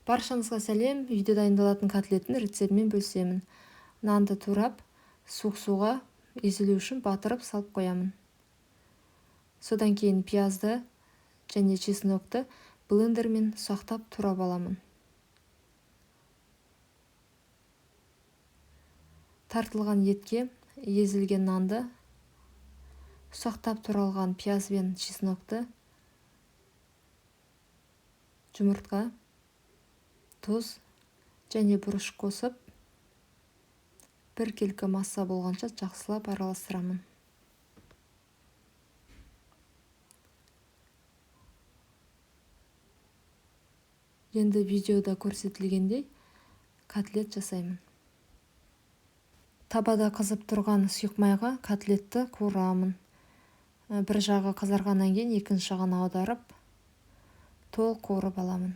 Баршаңызға сәлем. Үйде дайындалатын котлеттің рецептімен бөлісемін. Нанды турап, суық суға езілу үшін батырып салып қоямын. Содан кейін пиязды және чеснокты блендермен ұсақтап турап аламын. Тартылған етке езілген нанды, ұсақтап туралған пияз бен чеснокты, жұмыртқа, тұз және бұрыш қосып, бір келкі масса болғанша жақсылап араластырамын. Енді видеода көрсетілгендей котлет жасаймын. Табада қызып тұрған сұйық майға котлетті қуырамын. Бір жағы қызарғаннан кейін екінші жағын аударып, толық қуырып аламын.